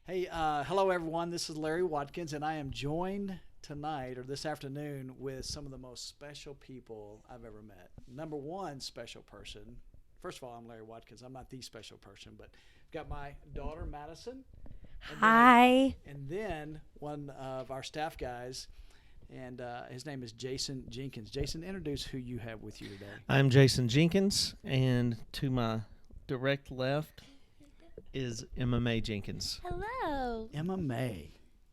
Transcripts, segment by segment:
Hey, hello everyone. This is Larry Watkins, and I am joined tonight or this afternoon with some of the most special people I've ever met. Number one special person. First of all, I'm Larry Watkins. I'm not the special person, but I've got my daughter Madison, and then Hi. one of our staff guys, and his name is Jason Jenkins. Jason, introduce who you have with you today. I'm Jason Jenkins, and to my direct left is Emma Mae Jenkins. Hello. Emma Mae,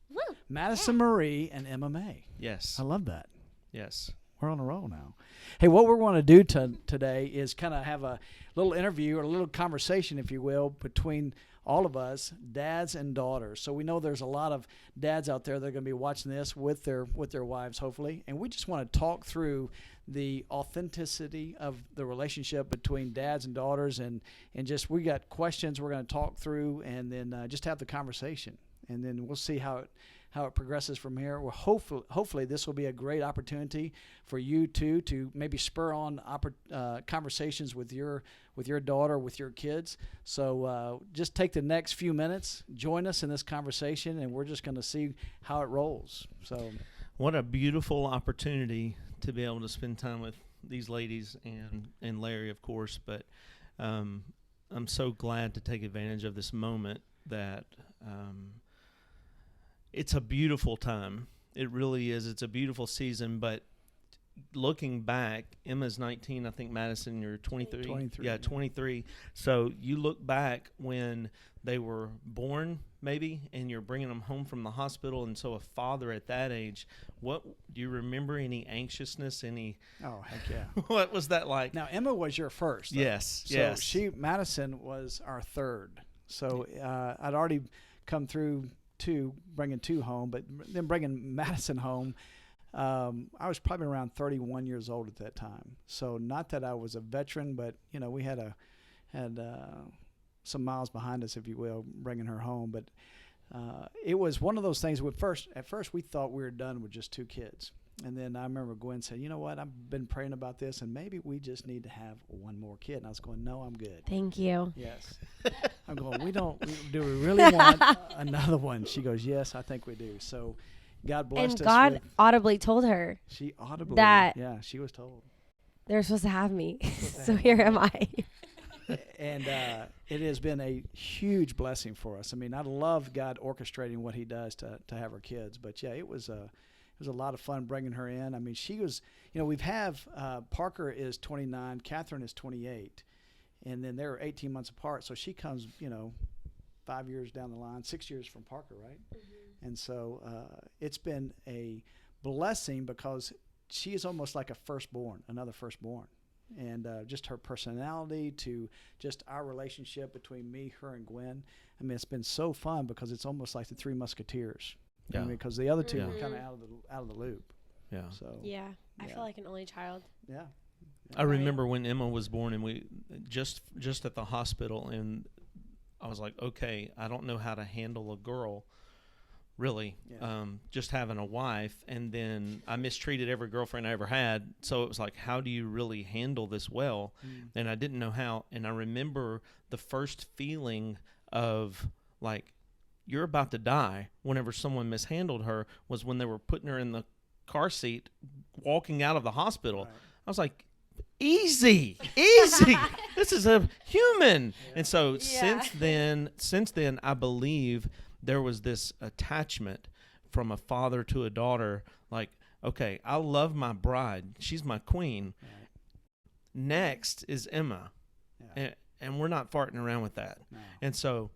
Woo. Madison Marie, and Emma Mae. Yes, I love that. yes. We're on a roll now. Hey, what we're going to do today is kind of have a little interview or a little conversation, if you will, between all of us, dads and daughters. So we know there's a lot of dads out there that are going to be watching this with their wives, hopefully. And we just want to talk through the authenticity of the relationship between dads and daughters, and just we got questions we're going to talk through, and then just have the conversation, and then we'll see how it progresses from here. Well, hopefully this will be a great opportunity for you two to maybe spur on conversations with your daughter, with your kids. So just take the next few minutes, join us in this conversation, and we're just going to see how it rolls. So, What a beautiful opportunity to be able to spend time with these ladies and Larry, of course. But I'm so glad to take advantage of this moment that it's a beautiful time. It really is. It's a beautiful season. But looking back, Emma's 19. I think, Madison, you're 23. 23. Yeah, 23. So you look back when they were born, maybe, and you're bringing them home from the hospital. And so a father at that age, what do you remember? Any anxiousness? oh heck yeah! What was that like? Now Emma was your first. Though. Yes, So yes. Madison was our third. So I'd already come through bringing two home, but then bringing Madison home. I was probably around 31 years old at that time. So not that I was a veteran, but we had some miles behind us, if you will, bringing her home. But it was one of those things. At first we thought we were done with just two kids, and then I remember Gwen said, "You know what? I've been praying about this, and maybe we just need to have one more kid." And I was going, "No, I'm good." Thank you. Yes. I'm going, do we really want another one? She goes, "Yes, I think we do." So God blessed And us. God audibly told her She audibly. that- Yeah, she was told. they're supposed to have me. to So have here am I. And it has been a huge blessing for us. I mean, I love God orchestrating what He does to have our kids. But yeah, it was a lot of fun bringing her in. I mean, she was, Parker is 29, Catherine is 28, and then they're 18 months apart. So she comes, 5 years down the line, 6 years from Parker, right? Mm-hmm. And so it's been a blessing because she is almost like another firstborn. And just her personality to just our relationship between me, her, and Gwen. I mean, it's been so fun because it's almost like the Three Musketeers. Yeah. I mean, because the other two Yeah. were kind of out of the loop. Yeah. So Yeah. I Yeah. feel like an only child. yeah. I remember when Emma was born, and we just at the hospital, and I was like, okay, I don't know how to handle a girl, really. Yeah. Just having a wife, and then I mistreated every girlfriend I ever had. So it was like, how do you really handle this well? And I didn't know how. And I remember the first feeling of like, you're about to die whenever someone mishandled her was when they were putting her in the car seat, walking out of the hospital. Right. I was like, easy. This is a human. Yeah. And so Yeah. since then, I believe there was this attachment from a father to a daughter. Like, okay, I love my bride. She's my queen. Right. Next is Emma. Yeah. And we're not farting around with that. No. And so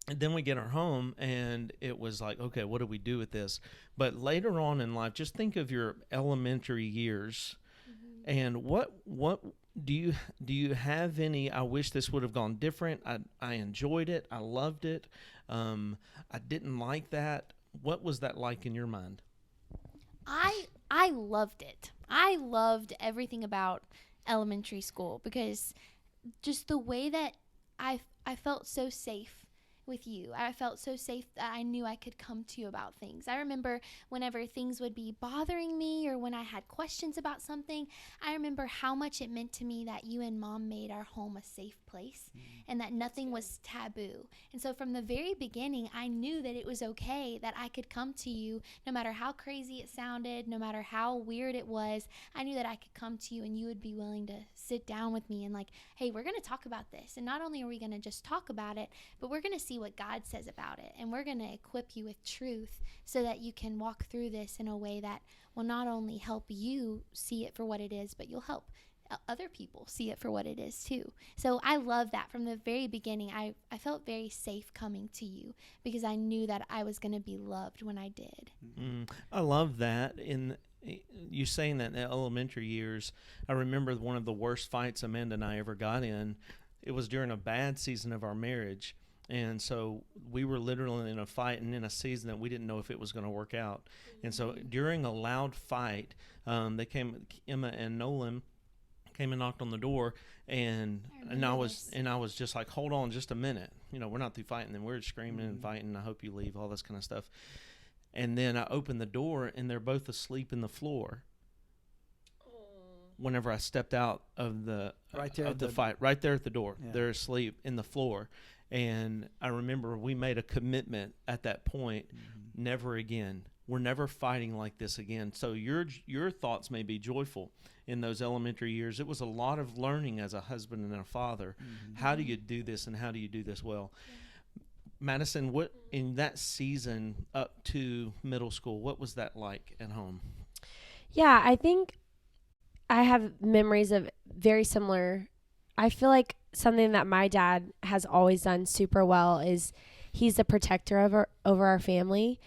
then we get her home, and it was like, okay, what do we do with this? But later on in life, just think of your elementary years. And what do you have any? I wish this would have gone different. I enjoyed it. I loved it. I didn't like that. What was that like in your mind? I loved it. I loved everything about elementary school because just the way that I felt so safe with you. I felt so safe that I knew I could come to you about things. I remember whenever things would be bothering me or when I had questions about something, I remember how much it meant to me that you and Mom made our home a safe place and that nothing was taboo. And so from the very beginning, I knew that it was okay, that I could come to you no matter how crazy it sounded, no matter how weird it was. I knew that I could come to you and you would be willing to sit down with me and like, hey, we're going to talk about this. And not only are we going to just talk about it, but we're going to see what God says about it. And we're going to equip you with truth so that you can walk through this in a way that will not only help you see it for what it is, but you'll help other people see it for what it is too. So I love that from the very beginning. I felt very safe coming to you because I knew that I was going to be loved when I did. I love that. In you saying that in the elementary years, I remember one of the worst fights Amanda and I ever got in. It was during a bad season of our marriage. And so we were literally in a fight and in a season that we didn't know if it was going to work out. And so during a loud fight, they came, Emma and Nolan came and knocked on the door, and I was just like, hold on just a minute. We're not through fighting. Then we're screaming and fighting. I hope you leave, all this kind of stuff. And then I opened the door, and they're both asleep in the floor. Whenever I stepped out of the fight, right there at the door, they're asleep in the floor. And I remember we made a commitment at that point, never again. We're never fighting like this again. So your thoughts may be joyful in those elementary years. It was a lot of learning as a husband and a father. How do you do this, and how do you do this well? Madison, what in that season up to middle school, what was that like at home? Yeah, I think I have memories of very similar. I feel like something that my dad has always done super well is he's the protector over our family.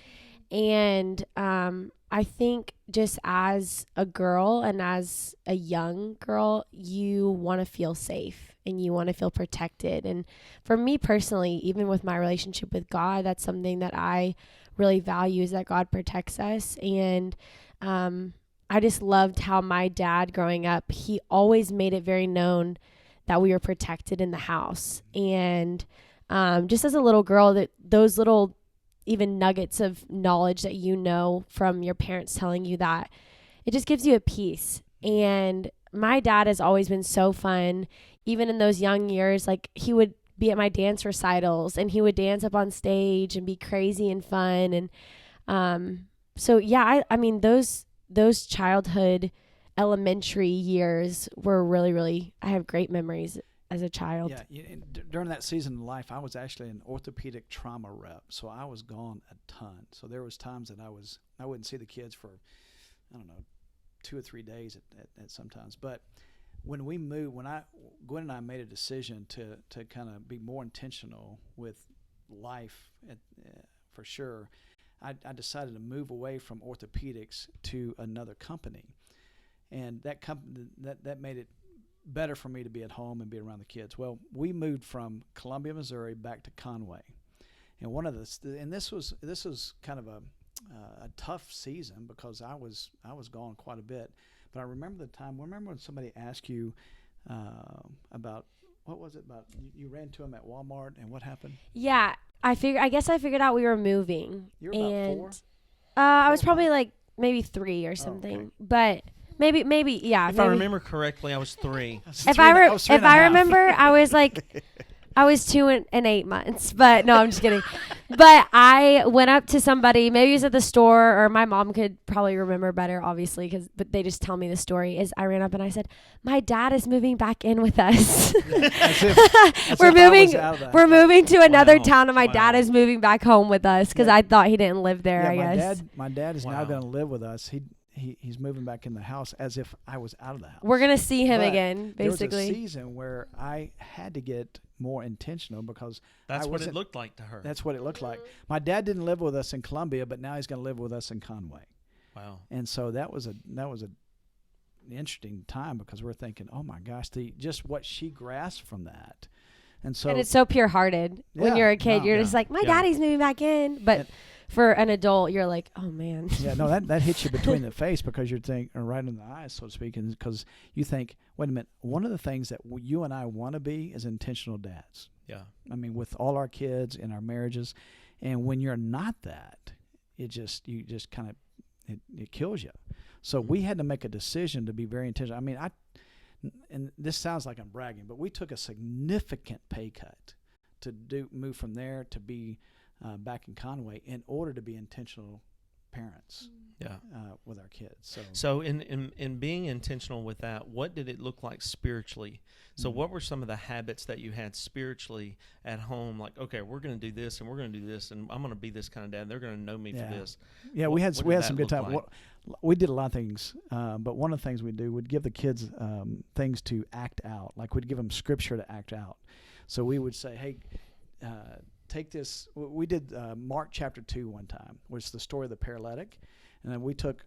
And I think just as a girl and as a young girl, you want to feel safe and you want to feel protected. And for me personally, even with my relationship with God, that's something that I really value, is that God protects us. And I just loved how my dad growing up, he always made it very known that we were protected in the house. And just as a little girl, that those little even nuggets of knowledge that from your parents telling you that, it just gives you a peace. And my dad has always been so fun, even in those young years. Like, he would be at my dance recitals and he would dance up on stage and be crazy and fun. And so yeah, I mean those childhood elementary years were really, really, I have great memories as a child. Yeah, during that season of life, I was actually an orthopedic trauma rep, so I was gone a ton. So there was times that I wouldn't see the kids for, 2 or 3 days at sometimes. But when we moved, Gwen and I made a decision to kind of be more intentional with life, for sure. I decided to move away from orthopedics to another company, and that company that made it better for me to be at home and be around the kids. Well, we moved from Columbia, Missouri back to Conway. And this was kind of a tough season because I was gone quite a bit. But I remember when somebody asked you about, what was it about, you ran to them at Walmart and what happened? Yeah, I guess I figured out we were moving. You were about 4? I was probably like maybe 3 or something. Okay. But maybe, yeah. If I remember correctly, I was 3. If I remember, I was like, I was 2 and 8 months. But no, I'm just kidding. But I went up to somebody, maybe it was at the store, or my mom could probably remember better, obviously, but they just tell me the story. Is I ran up and I said, "My dad is moving back in with us. We're moving to another town, and my dad is moving back home with us because I thought he didn't live there. I guess my dad is now going to live with us. He's moving back in the house as if I was out of the house. We're going to see him again, basically. There was a season where I had to get more intentional because that's what it looked like to her. That's what it looked like. My dad didn't live with us in Columbia, but now he's going to live with us in Conway. Wow. And so that was an interesting time because we're thinking, oh my gosh, just what she grasped from that. And And it's so pure-hearted. When you're a kid, you're just like, my daddy's moving back in. But for an adult, you're like, oh man. Yeah, no, that hits you between the face because you're thinking, or right in the eyes, so to speak, because you think, wait a minute, one of the things that you and I want to be is intentional dads. Yeah. I mean, with all our kids and our marriages, and when you're not that, you just kind of, it kills you. So we had to make a decision to be very intentional. I mean, and this sounds like I'm bragging, but we took a significant pay cut to move from there to be back in Conway in order to be intentional parents. Yeah. With our kids. So in being intentional with that, what did it look like spiritually? So what were some of the habits that you had spiritually at home? Like, okay, we're going to do this and we're going to do this and I'm going to be this kind of dad. They're going to know me for this. Yeah, we had some good time. Like? We did a lot of things, but one of the things we do would give the kids things to act out. Like we'd give them scripture to act out. So we would say, hey, take this. We did Mark chapter 2 one time, which is the story of the paralytic. And then we took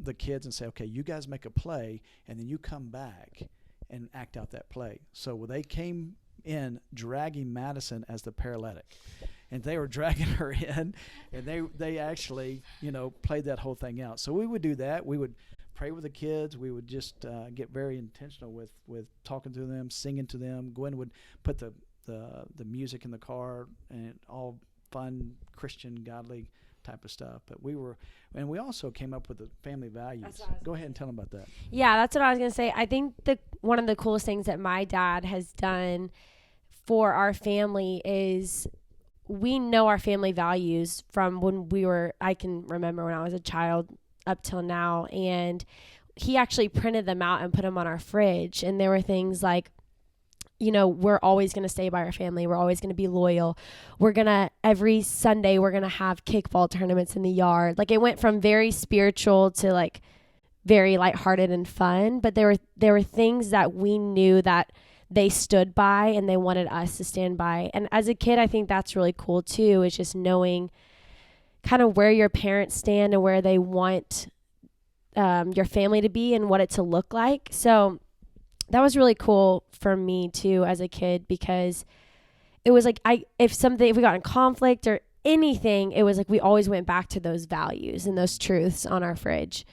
the kids and say, okay, you guys make a play, and then you come back and act out that play. So they came in dragging Madison as the paralytic. And they were dragging her in, and they actually, played that whole thing out. So we would do that. We would pray with the kids. We would just get very intentional with talking to them, singing to them. Gwen would put the music in the car and all fun, Christian, godly type of stuff. But we also came up with the family values. Go ahead and tell them about that. Yeah, that's what I was going to say. I think one of the coolest things that my dad has done for our family is we know our family values from when I can remember when I was a child up till now. And he actually printed them out and put them on our fridge. And there were things like, we're always going to stay by our family. We're always going to be loyal. Every Sunday, we're going to have kickball tournaments in the yard. Like it went from very spiritual to like very lighthearted and fun. But there were things that we knew that they stood by and they wanted us to stand by. And as a kid, I think that's really cool too, is just knowing kind of where your parents stand and where they want your family to be and what it to look like. So that was really cool for me too as a kid, because it was like if we got in conflict or anything, it was like we always went back to those values and those truths on our fridge.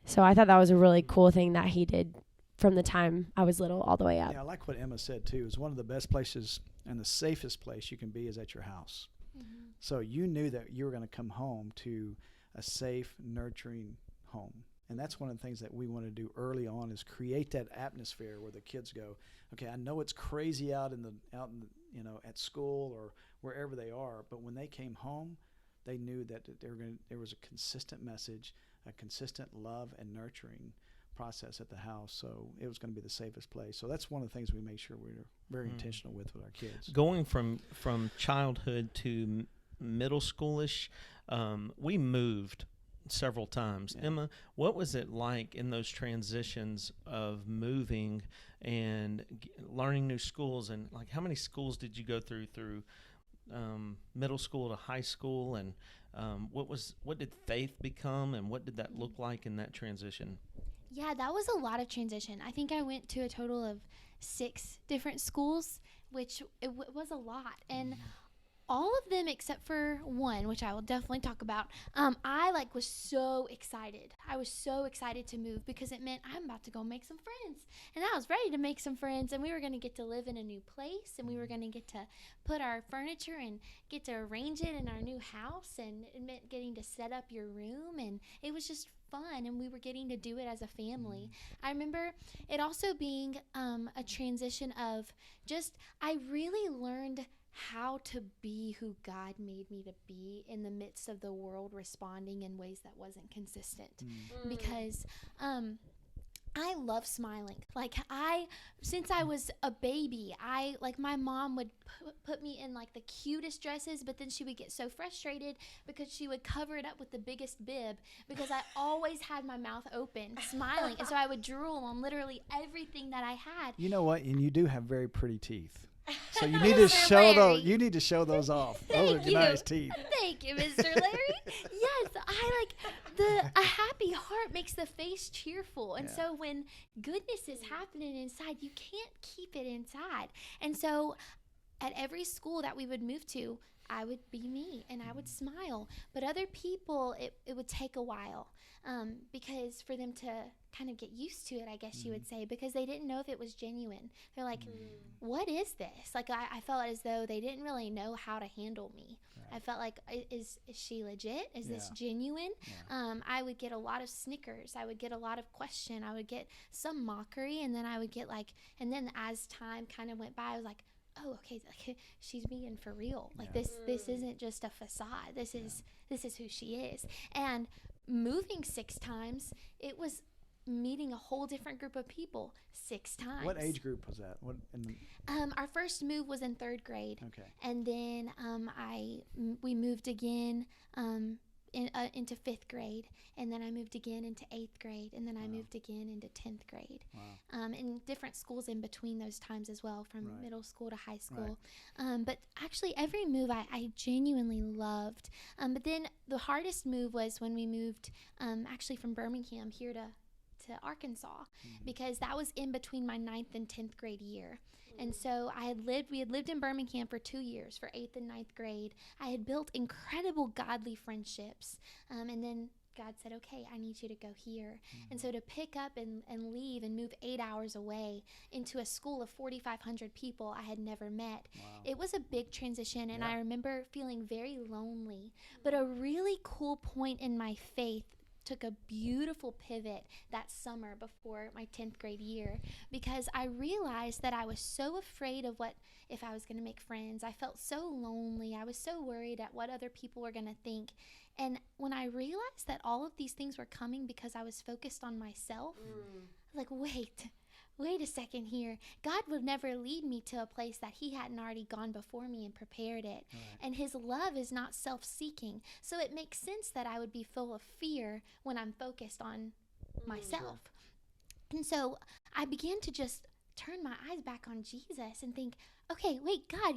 So I thought that was a really cool thing that he did from the time I was little all the way up. Yeah, I like what Emma said too. Is one of the best places and the safest place you can be is at your house. Mm-hmm. So you knew that you were going to come home to a safe, nurturing home. And that's one of the things that we want to do early on is create that atmosphere where the kids go, okay, I know it's crazy out in at school or wherever they are, but when they came home, they knew that there was a consistent message, a consistent love and nurturing process at the house. So it was going to be the safest place. So that's one of the things we make sure we're very intentional with our kids. Going from childhood to middle schoolish, we moved several times. Yeah. Emma, what was it like in those transitions of moving and learning new schools? And like, how many schools did you go through middle school to high school? And what did faith become, and what did that look like in that transition? Yeah, that was a lot of transition. I think I went to a total of 6 different schools, which it was a lot. And all of them except for one, which I will definitely talk about, I was so excited. I was so excited to move because it meant I'm about to go make some friends. And I was ready to make some friends, and we were going to get to live in a new place, and we were going to get to put our furniture and get to arrange it in our new house, and it meant getting to set up your room, and it was just fun, and we were getting to do it as a family. I remember it also being a transition of just, I really learned how to be who God made me to be in the midst of the world responding in ways that wasn't consistent. Because I love smiling. Since I was a baby, my mom would put me in the cutest dresses, but then she would get so frustrated because she would cover it up with the biggest bib because I always had my mouth open smiling. And so I would drool on literally everything that I had. You know what? And you do have very pretty teeth. So you need to show those. You need to show those off. Those are nice teeth. Thank you, Mr. Larry. Yes, a happy heart makes the face cheerful, and so when goodness is happening inside, you can't keep it inside. And so, at every school that we would move to, I would be me and I would smile. But other people, it would take a while because for them to kind of get used to it, I guess you would say, because they didn't know if it was genuine. They're like, what is this? Like, I felt as though they didn't really know how to handle me. I felt like, is she legit? Is this genuine? I would get a lot of snickers. I would get a lot of question. I would get some mockery. And then I would get like, and then as time kind of went by, I was like, oh, okay, like, she's being for real. Like this isn't just a facade. This is who she is. And moving 6 times, it was meeting a whole different group of people 6 times. What age group was that? Our first move was in 3rd grade. Okay. And then we moved again into 5th grade, and then I moved again into 8th grade, and then I moved again into 10th grade. Wow. In different schools in between those times as well, from middle school to high school. Right. But actually every move I genuinely loved. But then the hardest move was when we moved actually from Birmingham here to Arkansas, because that was in between my 9th and 10th grade year. And so we had lived in Birmingham for 2 years, for 8th and 9th grade. I had built incredible godly friendships. And then God said, okay, I need you to go here. And so to pick up and leave and move 8 hours away into a school of 4,500 people I had never met, it was a big transition. And I remember feeling very lonely. But a really cool point in my faith took a beautiful pivot that summer before my 10th grade year, because I realized that I was so afraid of what if I was going to make friends. I felt so lonely. I was so worried at what other people were going to think. And when I realized that all of these things were coming because I was focused on myself, I was like, wait a second here. God would never lead me to a place that he hadn't already gone before me and prepared it. And his love is not self-seeking. So it makes sense that I would be full of fear when I'm focused on myself. And so I began to just turn my eyes back on Jesus and think, okay, wait, God,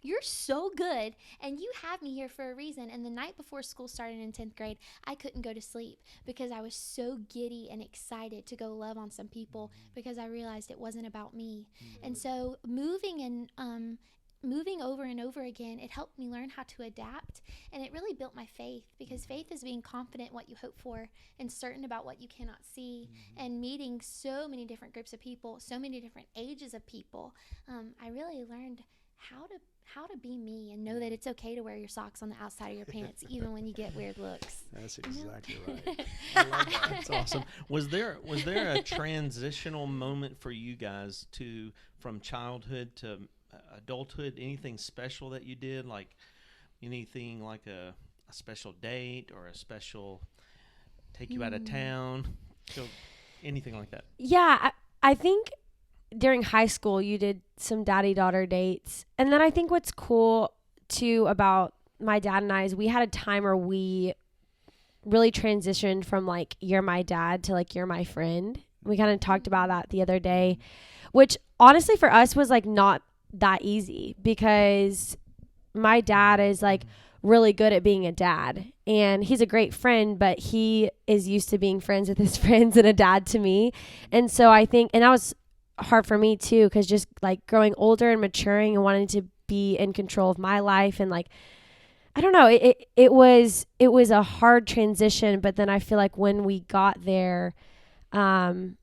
you're so good, and you have me here for a reason. And the night before school started in 10th grade, I couldn't go to sleep because I was so giddy and excited to go love on some people, because I realized it wasn't about me. And so moving over and over again, it helped me learn how to adapt, and it really built my faith, because faith is being confident in what you hope for and certain about what you cannot see. And meeting so many different groups of people, so many different ages of people, I really learned how to be me and know that it's okay to wear your socks on the outside of your pants even when you get weird looks. That's exactly right. I love that. That's awesome. Was there a transitional moment for you guys from childhood to adulthood? Anything special that you did, like anything like a special date or a special take you out of town, so anything like that? Yeah, I think during high school you did some daddy-daughter dates. And then I think what's cool too about my dad and I is we had a time where we really transitioned from like you're my dad to like you're my friend. We kind of talked about that the other day, which honestly for us was like not that easy, because my dad is like really good at being a dad, and he's a great friend, but he is used to being friends with his friends and a dad to me. And so I think, and that was hard for me too, because just like growing older and maturing and wanting to be in control of my life, and like I don't know, it was a hard transition. But then I feel like when we got there, even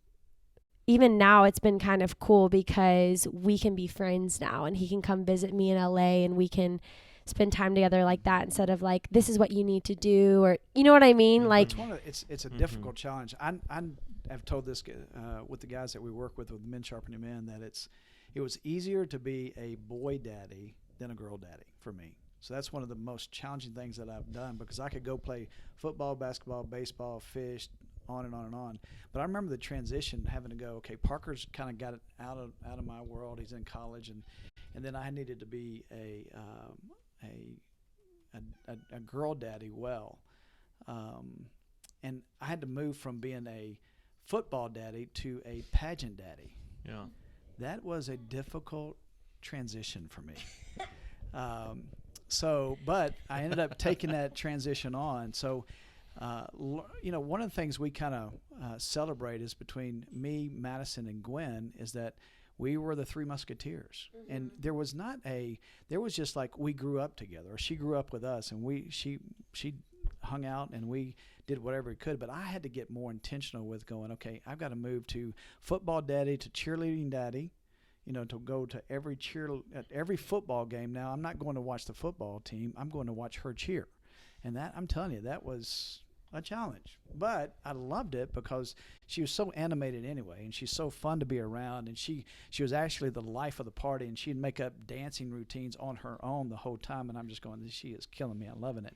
now it's been kind of cool because we can be friends now, and he can come visit me in LA and we can spend time together like that, instead of like, this is what you need to do, or you know what I mean? Like it's a difficult challenge. I've told this with the guys that we work with Men Sharpening Men, that it was easier to be a boy daddy than a girl daddy for me. So that's one of the most challenging things that I've done, because I could go play football, basketball, baseball, fish, on and on and on. But I remember the transition, having to go, okay, Parker's kind of got it out of my world. He's in college, and then I needed to be a girl daddy and I had to move from being a football daddy to a pageant daddy. Yeah. That was a difficult transition for me. But I ended up taking that transition on. So, one of the things we kind of celebrate is between me, Madison, and Gwen is that we were the Three Musketeers. And there was just like we grew up together, or she grew up with us, and she hung out and we did whatever we could. But I had to get more intentional with going, okay, I've got to move to football daddy to cheerleading daddy, to go to every football game. Now, I'm not going to watch the football team. I'm going to watch her cheer. And that, I'm telling you, that was a challenge. But I loved it because she was so animated anyway, and she's so fun to be around. And she was actually the life of the party, and she'd make up dancing routines on her own the whole time. And I'm just going, she is killing me. I'm loving it.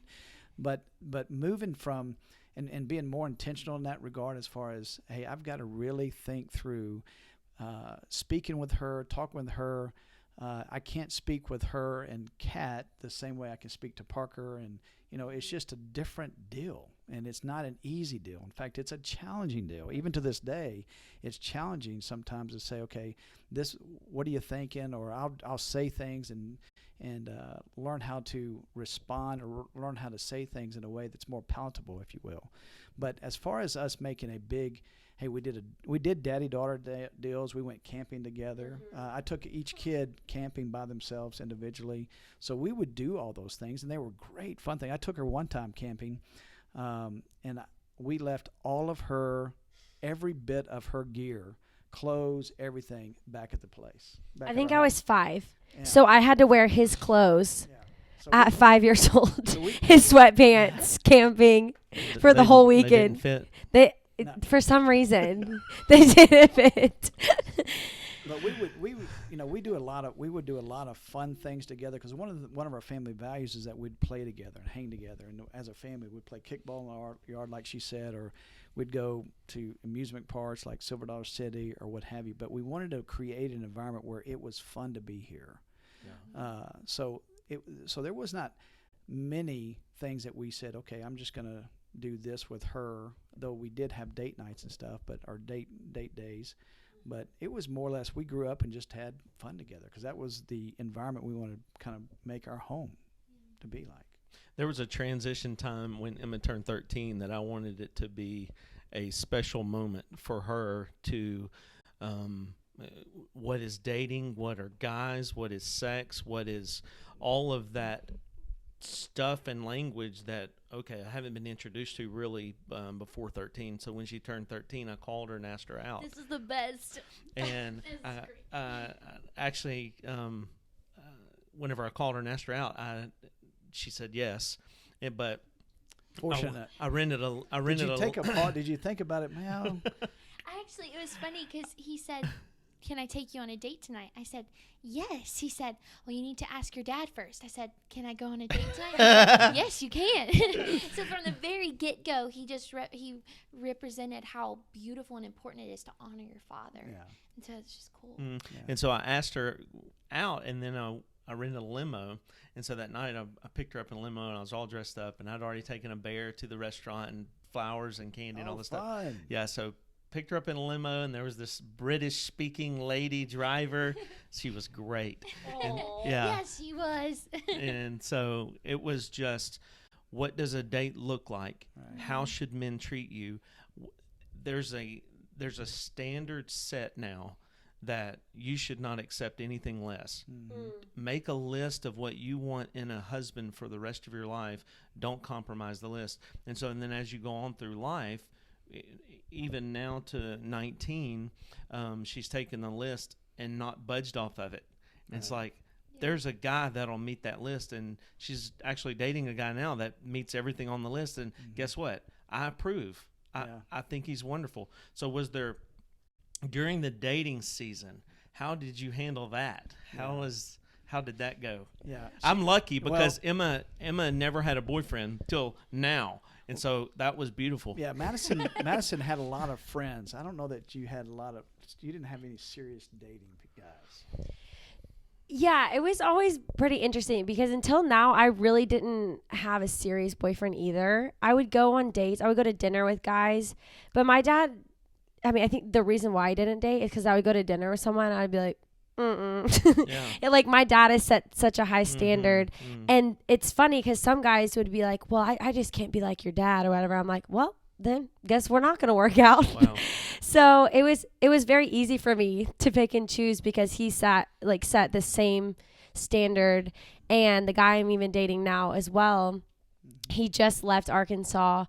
But moving from and being more intentional in that regard, as far as, hey, I've got to really think through speaking with her, talking with her. I can't speak with her and Kat the same way I can speak to Parker, and it's just a different deal, and it's not an easy deal. In fact, it's a challenging deal. Even to this day, it's challenging sometimes to say, okay, what are you thinking? Or I'll say things and learn how to respond, or learn how to say things in a way that's more palatable, if you will. But as far as us making a big, hey, we did daddy-daughter deals. We went camping together. I took each kid camping by themselves individually. So we would do all those things, and they were great, fun things. I took her one time camping, and we left every bit of her gear, clothes, everything, back at the place. I think I was 5. Yeah. So I had to wear his clothes So at 5 years old. So his sweatpants, camping for the whole weekend. They didn't fit. No. For some reason, they didn't fit. But we would do a lot of fun things together, because one of our family values is that we'd play together and hang together, and as a family we'd play kickball in our yard, like she said, or we'd go to amusement parks like Silver Dollar City or what have you. But we wanted to create an environment where it was fun to be here. Yeah. So there was not many things that we said, okay, I'm just going to do this with her, though we did have date nights and stuff, but our date days. But it was more or less, we grew up and just had fun together, because that was the environment we wanted to kind of make our home to be like. There was a transition time when Emma turned 13 that I wanted it to be a special moment for her to, what is dating, what are guys, what is sex, what is all of that stuff and language that, okay, I haven't been introduced to really before 13. So when she turned 13, I called her and asked her out. This is the best. And actually, whenever I called her and asked her out, she said yes. But Fortunate. I rented a. Did you think about it, man? It was funny because he said, can I take you on a date tonight? I said, yes. He said, well, you need to ask your dad first. I said, can I go on a date tonight? Said, yes, you can. So from the very get-go, he just he represented how beautiful and important it is to honor your father. Yeah. And so it's just cool. Yeah. And so I asked her out, and then I rented a limo. And so that night I picked her up in a limo, and I was all dressed up, and I'd already taken a bear to the restaurant and flowers and candy and all this stuff. Yeah, so picked her up in a limo, and there was this British-speaking lady driver. She was great. And, yeah. Yes, she was. And so it was just, what does a date look like? Right. How should men treat you? There's a standard set now that you should not accept anything less. Mm-hmm. Make a list of what you want in a husband for the rest of your life. Don't compromise the list. And then as you go on through life, even now to 19, she's taken the list and not budged off of it. And it's like, there's a guy that'll meet that list, and she's actually dating a guy now that meets everything on the list. And guess what? I approve. I think he's wonderful. So was there, during the dating season, how did you handle that? How did that go? Yeah, I'm lucky because Emma never had a boyfriend till now. And so that was beautiful. Yeah, Madison had a lot of friends. I don't know that you didn't have any serious dating guys. Yeah, it was always pretty interesting because until now, I really didn't have a serious boyfriend either. I would go on dates. I would go to dinner with guys. But my dad, I think the reason why I didn't date is because I would go to dinner with someone and I'd be like, yeah. Like my dad has set such a high standard. And it's funny because some guys would be like, well, I just can't be like your dad or whatever. I'm like, well, then guess we're not going to work out. Wow. So it was very easy for me to pick and choose because he set the same standard. And the guy I'm even dating now as well, he just left Arkansas.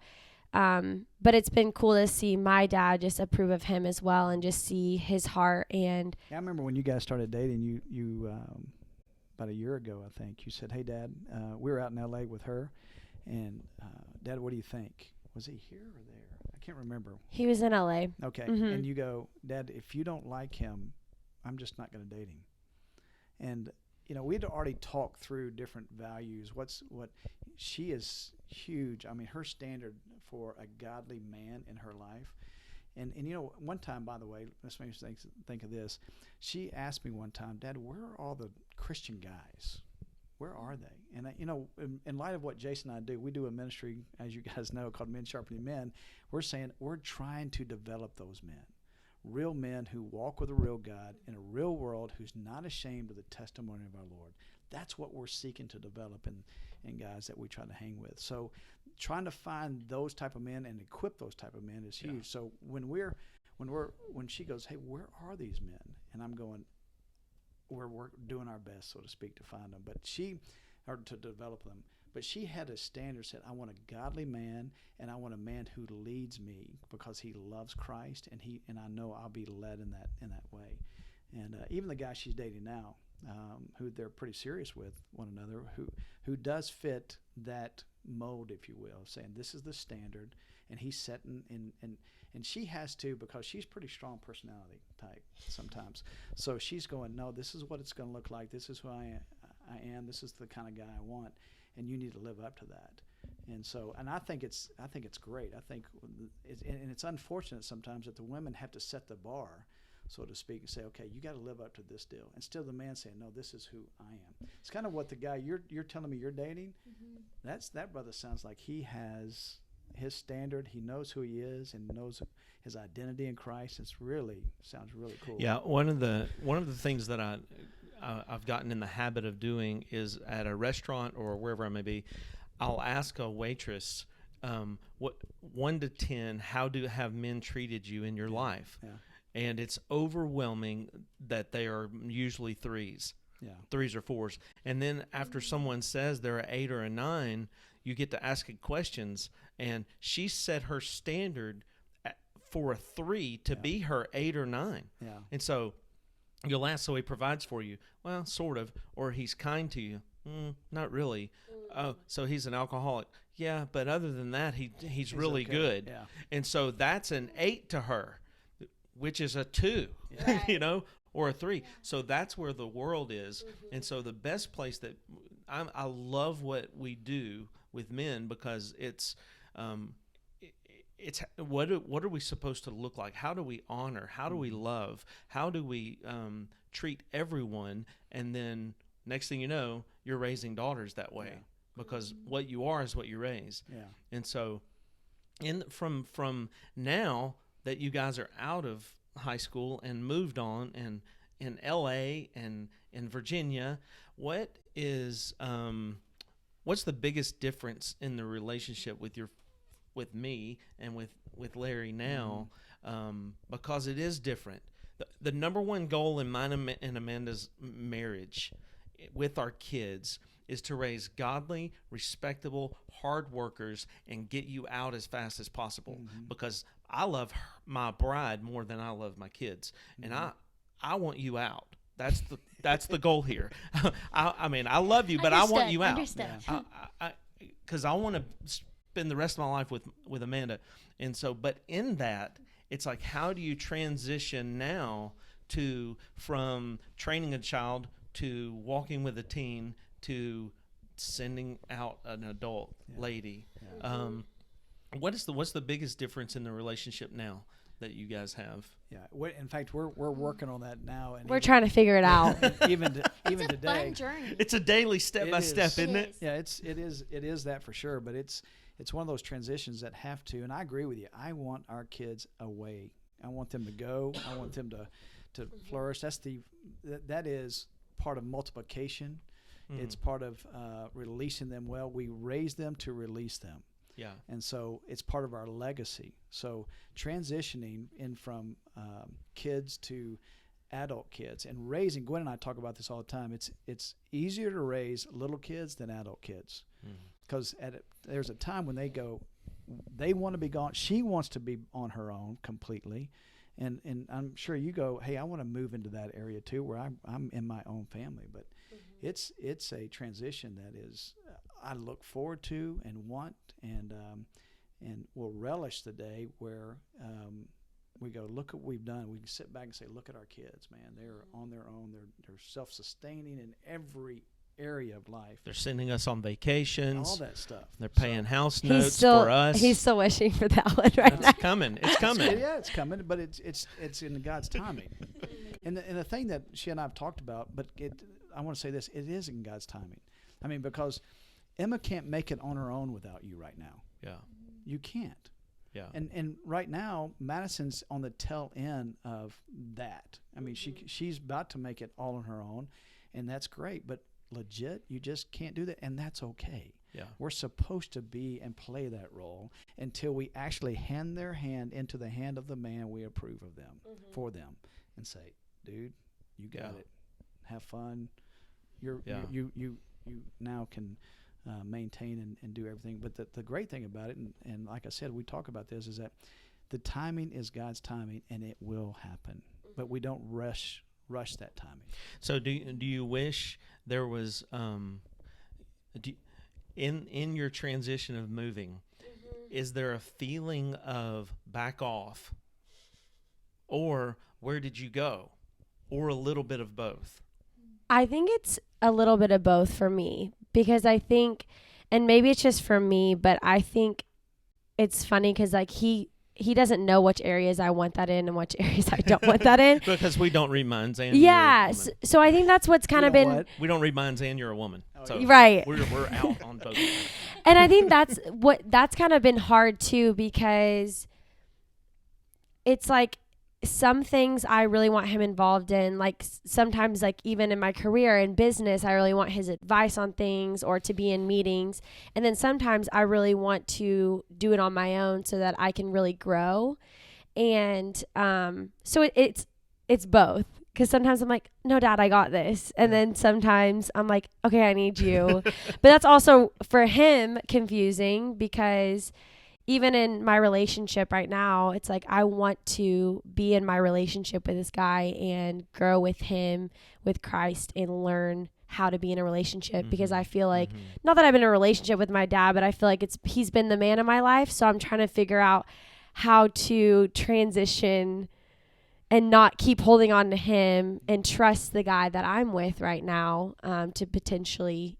But it's been cool to see my dad just approve of him as well and just see his heart. And I remember when you guys started dating, you about a year ago, I think, you said, "Hey, Dad, we were out in L.A. with her, and Dad, what do you think?" Was he here or there? I can't remember. he was in LA. Okay, Mm-hmm. and you go, "Dad, if you don't like him, I'm just not going to date him." And we'd already talked through different values. What she is huge. I mean, her standard for a godly man in her life. And one time, by the way, this makes me think of this. She asked me one time, "Dad, where are all the Christian guys? Where are they?" And in light of what Jason and I do, we do a ministry, as you guys know, called Men Sharpening Men. We're saying we're trying to develop those men, real men who walk with a real God in a real world, who's not ashamed of the testimony of our Lord. That's what we're seeking to develop in guys that we try to hang with. So trying to find those type of men and equip those type of men is huge. Yeah. So when she goes, "Hey, where are these men?" And I'm going, we're doing our best, so to speak, to find them, or to develop them. But she had a standard, said, "I want a godly man, and I want a man who leads me because he loves Christ, and I know I'll be led in that way." And even the guy she's dating now, who they're pretty serious with one another, who does fit that mold, if you will, saying this is the standard, and he's setting and she has to, because she's pretty strong personality type sometimes. So she's going, "No, this is what it's going to look like. This is who I am. This is the kind of guy I want, and you need to live up to that." And so, and I think it's great. I think it's unfortunate sometimes that the women have to set the bar, so to speak, and say, "Okay, you got to live up to this deal." Instead of the man saying, "No, this is who I am." It's kind of what the guy you're telling me you're dating. Mm-hmm. That brother sounds like he has his standard. He knows who he is and knows his identity in Christ. Sounds really cool. Yeah, one of the things that I've gotten in the habit of doing is at a restaurant or wherever I may be, I'll ask a waitress, what 1 to 10, how have men treated you in your life? Yeah. And it's overwhelming that they are usually 3s. Yeah. 3s or 4s. And then after someone says they're an 8 or a 9, you get to asking questions, and she set her standard for a 3 to be her 8 or 9. Yeah. And so you'll ask, "So he provides for you?" "Well, sort of." "Or he's kind to you?" Not really." "Oh, so he's an alcoholic?" "Yeah, but other than that, he's really okay. Good." Yeah. And so that's an 8 to her, which is a 2, yeah. Or a 3. Yeah. So that's where the world is. Mm-hmm. And so the best place that I love what we do with men, because it's what are we supposed to look like? How do we honor? How do we love? How do we treat everyone? And then next thing you know, you're raising daughters that way, because what you are is what you raise. Yeah. And so, from now that you guys are out of high school and moved on and in LA and in Virginia, what's the biggest difference in the relationship with me and with Larry now? Because it is different. The number one goal in mine and Amanda's marriage with our kids is to raise godly, respectable, hard workers and get you out as fast as possible. Mm-hmm. Because I love my bride more than I love my kids. Mm-hmm. And I want you out. That's the goal here. I mean, I love you, but I want you out. Because I want to spend the rest of my life with Amanda. And so, but in that, it's like, how do you transition now from training a child to walking with a teen to sending out an adult lady? Yeah. What's the biggest difference in the relationship now that you guys have? Yeah, in fact, we're working on that now, and we're trying to figure it out. even today, fun journey. It's a daily step by step, isn't it? Yeah, it is that for sure. But it's one of those transitions that have to. And I agree with you. I want our kids away. I want them to go. I want them to flourish. That is part of multiplication. Mm-hmm. It's part of releasing them well. We raise them to release them. Yeah. And so it's part of our legacy. So transitioning in from kids to adult kids and raising, Gwen and I talk about this all the time. It's easier to raise little kids than adult kids, because there's a time when they want to be gone. She wants to be on her own completely. And I'm sure you go, hey, I want to move into that area too, where I'm in my own family. But it's a transition that is I look forward to and want, and will relish the day where we go, look at what we've done. We can sit back and say, look at our kids, man. They're on their own. They're self-sustaining in every area of life. They're sending us on vacations. All that stuff. They're paying house notes for us. He's still wishing for that one right now. It's coming. It's coming. Yeah, it's coming, but it's in God's timing. And the thing that she and I have talked about, but I want to say this, it is in God's timing. I mean, because Emma can't make it on her own without you right now. Yeah. You can't. Yeah. And right now, Madison's on the tail end of that. I mean, she's about to make it all on her own, and that's great. But legit, you just can't do that, and that's okay. Yeah. We're supposed to be and play that role until we actually hand their hand into the hand of the man we approve of them for them, and say, "Dude, you got it. Have fun. You now can." Maintain and do everything. But the great thing about it, and like I said, we talk about this, is that the timing is God's timing, and it will happen. But we don't rush that timing. So do you wish there was in your transition of moving, is there a feeling of back off, or where did you go, or a little bit of both? I think it's a little bit of both for me, because I think, and maybe it's just for me, but I think it's funny because like he doesn't know which areas I want that in and which areas I don't want that in. Because we don't read minds, and yeah, so I think that's what's kind of been. What? we don't read minds, and you're a woman, so right. We're out on both. And I think that's kind of been hard too, because it's like some things I really want him involved in. Like sometimes, like even in my career and business, I really want his advice on things or to be in meetings. And then sometimes I really want to do it on my own so that I can really grow. And so it's both. Because sometimes I'm like, no, Dad, I got this. And then sometimes I'm like, okay, I need you. But that's also for him confusing, because even in my relationship right now, it's like I want to be in my relationship with this guy and grow with him, with Christ, and learn how to be in a relationship, because I feel like, not that I've been in a relationship with my dad, but I feel like he's been the man in my life. So I'm trying to figure out how to transition and not keep holding on to him and trust the guy that I'm with right now, to potentially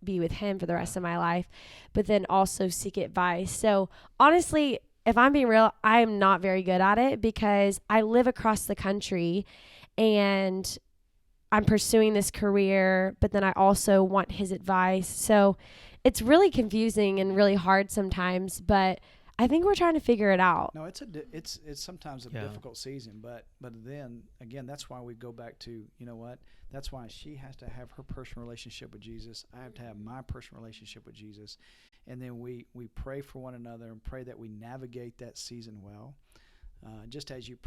be with him for the rest of my life, but then also seek advice. So honestly, if I'm being real, I am not very good at it, because I live across the country and I'm pursuing this career, but then I also want his advice. So it's really confusing and really hard sometimes, but I think we're trying to figure it out. No, it's sometimes a difficult season, but then again, that's why we go back to, you know what? That's why she has to have her personal relationship with Jesus. I have to have my personal relationship with Jesus, and then we pray for one another and pray that we navigate that season well. Just as you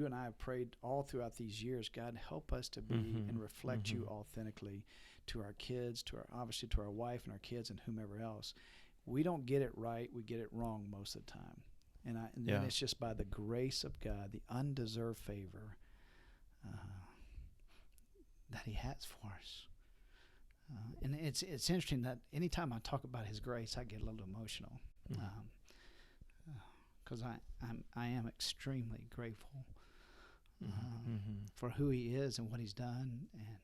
and I have prayed all throughout these years, God, help us to be and reflect you authentically to our kids, obviously to our wife and our kids and whomever else. We don't get it right. We get it wrong most of the time. And then it's just by the grace of God, the undeserved favor that he has for us. And it's interesting that anytime I talk about his grace, I get a little emotional, because I am extremely grateful for who he is and what he's done, and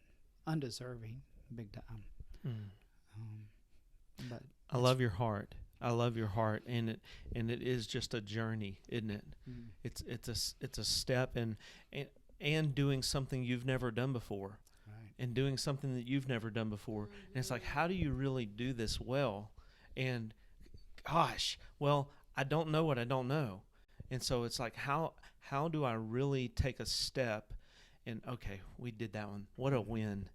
undeserving, big time. But I love your heart. I love your heart, and it is just a journey, isn't it? It's a step, and doing something you've never done before, right. And doing something that you've never done before. And it's like, how do you really do this well? And gosh, well, I don't know what I don't know, and so it's like, how do I really take a step? And okay, we did that one. What a win!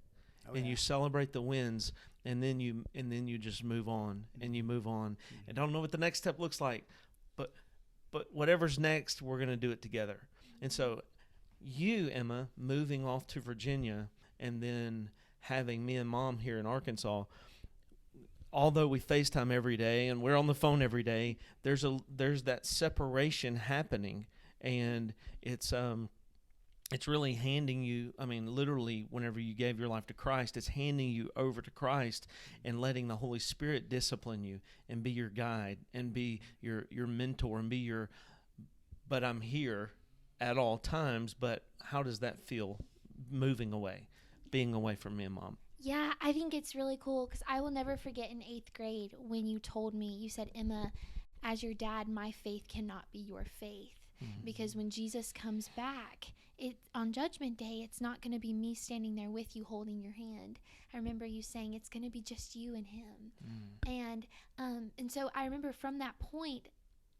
and you celebrate the wins, and then you just move on, and you move on, and don't know what the next step looks like, but whatever's next, we're going to do it together. And so you, Emma, moving off to Virginia and then having me and Mom here in Arkansas, although we FaceTime every day and we're on the phone every day, there's that separation happening, and it's really handing you, I mean, literally, whenever you gave your life to Christ, it's handing you over to Christ and letting the Holy Spirit discipline you and be your guide and be your mentor and be your, but I'm here at all times. But how does that feel, moving away, being away from me and Mom? Yeah, I think it's really cool because I will never forget in 8th grade when you told me, you said, Emma, as your dad, my faith cannot be your faith. Because when Jesus comes back, on Judgment Day, it's not going to be me standing there with you holding your hand. I remember you saying it's going to be just you and him. And so I remember from that point,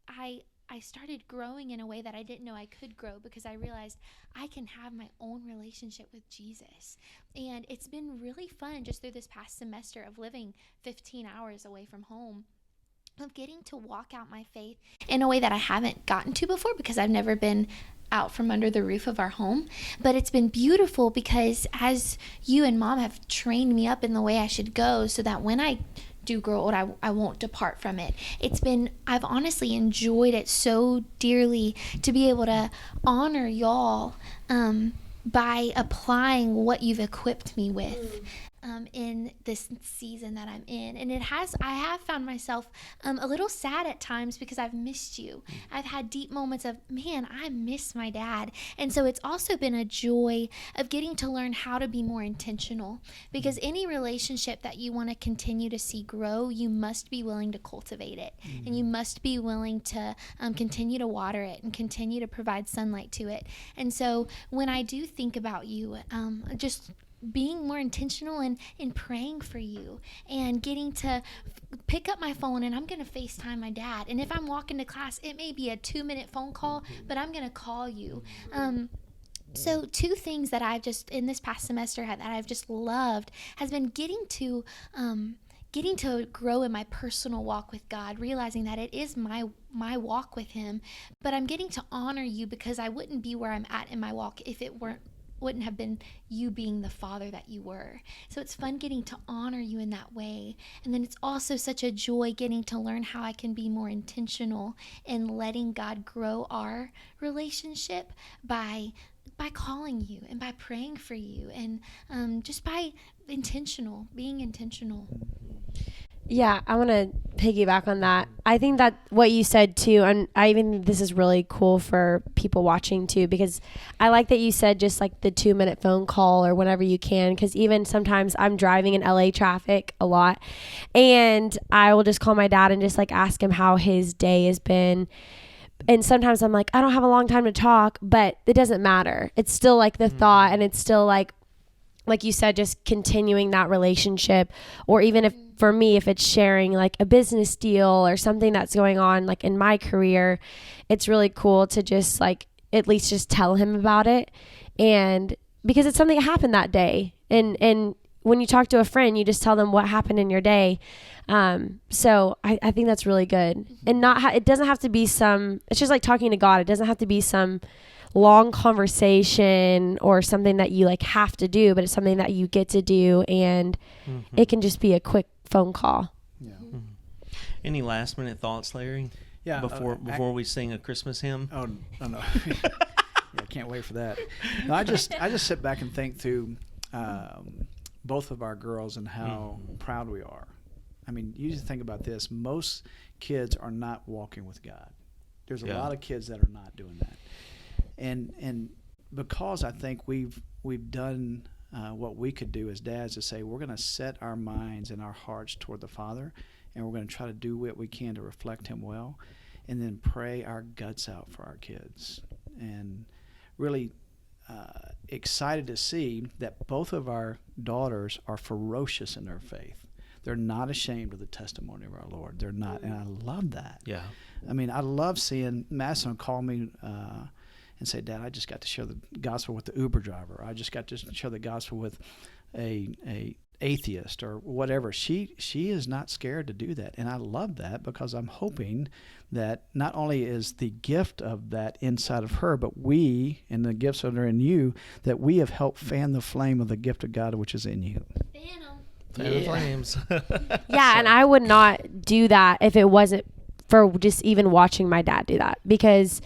I started growing in a way that I didn't know I could grow, because I realized I can have my own relationship with Jesus. And it's been really fun just through this past semester of living 15 hours away from home, of getting to walk out my faith in a way that I haven't gotten to before, because I've never been out from under the roof of our home. But it's been beautiful because as you and Mom have trained me up in the way I should go, so that when I do grow old, I won't depart from it. I've honestly enjoyed it so dearly to be able to honor y'all by applying what you've equipped me with. In this season that I'm in. And I have found myself a little sad at times because I've missed you. I've had deep moments of, man, I miss my dad. And so it's also been a joy of getting to learn how to be more intentional, because any relationship that you want to continue to see grow, you must be willing to cultivate it. And you must be willing to continue to water it and continue to provide sunlight to it. And so when I do think about you, just being more intentional in praying for you and getting to pick up my phone, and I'm going to FaceTime my dad. And if I'm walking to class, it may be a 2-minute phone call, but I'm going to call you. So 2 things that I've just in this past semester that I've just loved has been getting to grow in my personal walk with God, realizing that it is my walk with him, but I'm getting to honor you, because I wouldn't be where I'm at in my walk if it wouldn't have been you being the father that you were. So it's fun getting to honor you in that way. And then it's also such a joy getting to learn how I can be more intentional in letting God grow our relationship by calling you and by praying for you, and just by being intentional. Yeah, I want to piggyback on that. I think that what you said too, and I even think this is really cool for people watching too, because I like that you said just like the 2-minute phone call or whenever you can, because even sometimes I'm driving in LA traffic a lot, and I will just call my dad and just like ask him how his day has been. And sometimes I'm like, I don't have a long time to talk, but it doesn't matter. It's still like the thought, and it's still like you said, just continuing that relationship. Or even if, for me, if it's sharing like a business deal or something that's going on like in my career, it's really cool to just like at least just tell him about it. And because it's something that happened that day. And when you talk to a friend, you just tell them what happened in your day. So I think that's really good. And it doesn't have to be it's just like talking to God. It doesn't have to be some long conversation or something that you like have to do, but it's something that you get to do, and it can just be a quick phone call. Yeah. Any last minute thoughts, Larry? Yeah. Before we sing a Christmas hymn? Oh no. Yeah, I can't wait for that. No, I just sit back and think through both of our girls and how proud we are. I mean, you just think about this. Most kids are not walking with God. There's a lot of kids that are not doing that. And because I think we've done what we could do as dads, to say we're going to set our minds and our hearts toward the Father, and we're going to try to do what we can to reflect him well, and then pray our guts out for our kids. And really excited to see that both of our daughters are ferocious in their faith. They're not ashamed of the testimony of our Lord. They're not, and I love that. Yeah. I mean, I love seeing Madison call me and say, Dad, I just got to share the gospel with the Uber driver. I just got to share the gospel with a atheist or whatever. She is not scared to do that, and I love that, because I'm hoping that not only is the gift of that inside of her, but we, and the gifts that are in you, that we have helped fan the flame of the gift of God which is in you. Fan the flames. Yeah, and I would not do that if it wasn't for just even watching my dad do that, because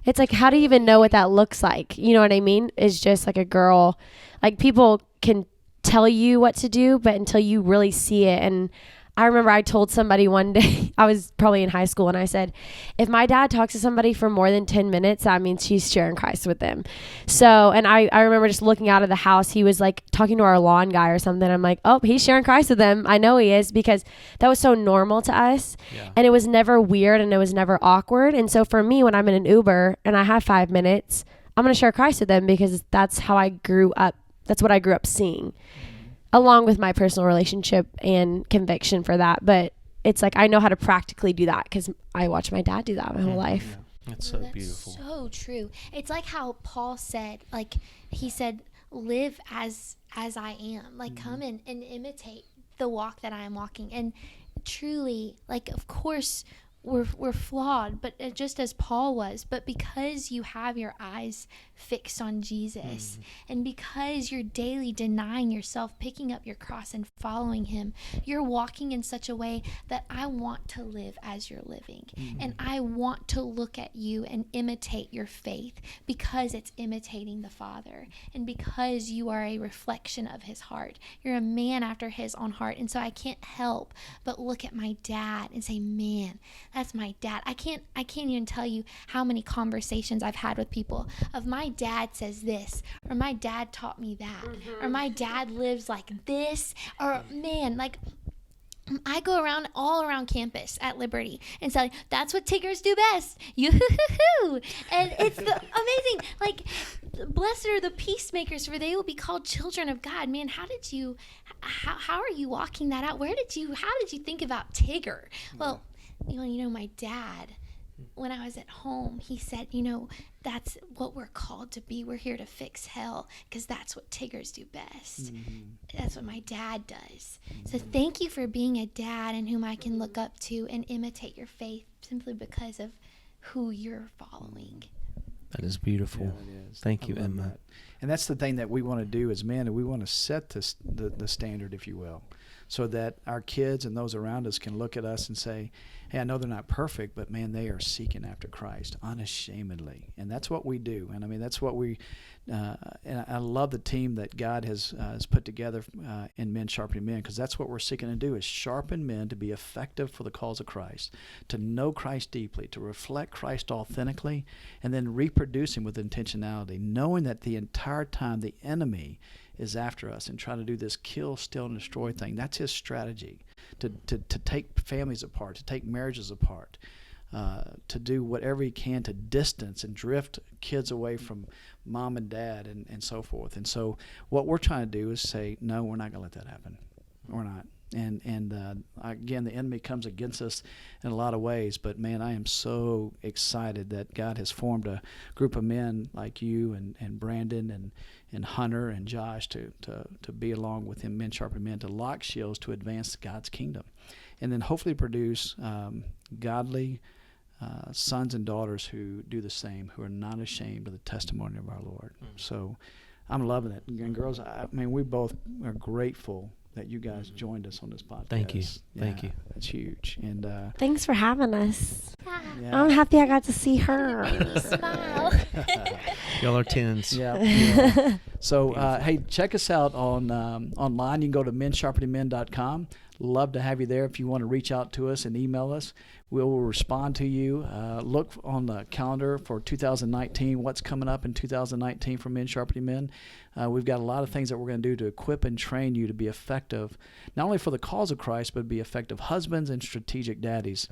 it's like, how do you even know what that looks like? You know what I mean? It's just like a girl, like people can tell you what to do, but until you really see it. And I remember I told somebody one day, I was probably in high school, and I said, if my dad talks to somebody for more than 10 minutes, that means she's sharing Christ with them. So, and I remember just looking out of the house, he was like talking to our lawn guy or something. I'm like, oh, he's sharing Christ with them. I know he is, because that was so normal to us. Yeah. And it was never weird, and it was never awkward. And so for me, when I'm in an Uber and I have 5 minutes, I'm going to share Christ with them, because that's how I grew up. That's what I grew up seeing, along with my personal relationship and conviction for that. But it's like, I know how to practically do that because I watched my dad do that my whole life. Yeah. That's so beautiful. So true. It's like how Paul said, like he said, live as I am, like come in and imitate the walk that I am walking. And truly, like, of course, we're flawed, but just as Paul was, but because you have your eyes fixed on Jesus, and because you're daily denying yourself, picking up your cross and following him, you're walking in such a way that I want to live as you're living. And I want to look at you and imitate your faith, because it's imitating the Father, and because you are a reflection of his heart. You're a man after his own heart. And so I can't help but look at my dad and say, man, that's my dad. I can't even tell you how many conversations I've had with people of, my dad says this, or my dad taught me that, or my dad lives like this, or man, like I go around all around campus at Liberty and say, that's what Tiggers do best. Yoo-hoo-hoo-hoo. And it's amazing. Like, blessed are the peacemakers, for they will be called children of God. Man, how are you walking that out? How did you think about Tigger? Well, my dad, when I was at home, he said, that's what we're called to be. We're here to fix hell, because that's what Tiggers do best. That's what my dad does. So thank you for being a dad in whom I can look up to and imitate your faith, simply because of who you're following. That is beautiful. Yeah, it is. Thank you, I love Emma. that. And that's the thing that we want to do as men, and we want to set the standard, if you will, so that our kids and those around us can look at us and say, hey, I know they're not perfect, but man, they are seeking after Christ unashamedly. And that's what we do. And I mean, that's what we, and I love the team that God has put together in Men Sharpening Men, because that's what we're seeking to do, is sharpen men to be effective for the cause of Christ, to know Christ deeply, to reflect Christ authentically, and then reproduce him with intentionality, knowing that the entire time the enemy is after us and trying to do this kill, steal, and destroy thing. That's his strategy, to take families apart, to take marriages apart, to do whatever he can to distance and drift kids away from mom and dad and so forth. And so what we're trying to do is say, no, we're not going to let that happen. We're not. And again, the enemy comes against us in a lot of ways, but man, I am so excited that God has formed a group of men like you and Brandon and Hunter and Josh to be along with him, Men Sharpening Men, to lock shields to advance God's kingdom, and then hopefully produce godly sons and daughters who do the same, who are not ashamed of the testimony of our Lord. So I'm loving it. And girls, I mean, we both are grateful that you guys joined us on this podcast. Thank you. Thank you. It's huge. And Thanks for having us. yeah. I'm happy I got to see her. Smile. Y'all are tens. Yeah. So, hey, check us out on online. You can go to mensharpeningmen.com. Love to have you there. If you want to reach out to us and email us, we will respond to you. Look on the calendar for 2019, what's coming up in 2019 for Men Sharpening Men. We've got a lot of things that we're going to do to equip and train you to be effective, not only for the cause of Christ, but be effective husbands and strategic daddies.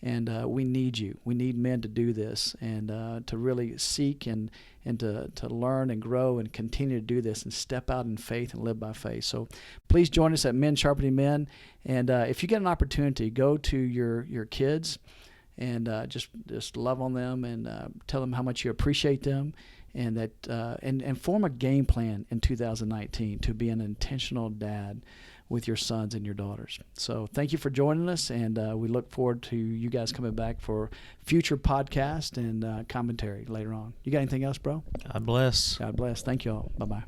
And we need you. We need men to do this and to really seek and to learn and grow and continue to do this and step out in faith and live by faith. So please join us at Men Sharpening Men. And if you get an opportunity, go to your kids and just love on them and tell them how much you appreciate them and that and form a game plan in 2019 to be an intentional dad with your sons and your daughters. So thank you for joining us, and we look forward to you guys coming back for future podcast and commentary later on. You got anything else, bro? God bless. God bless. Thank you all. Bye-bye.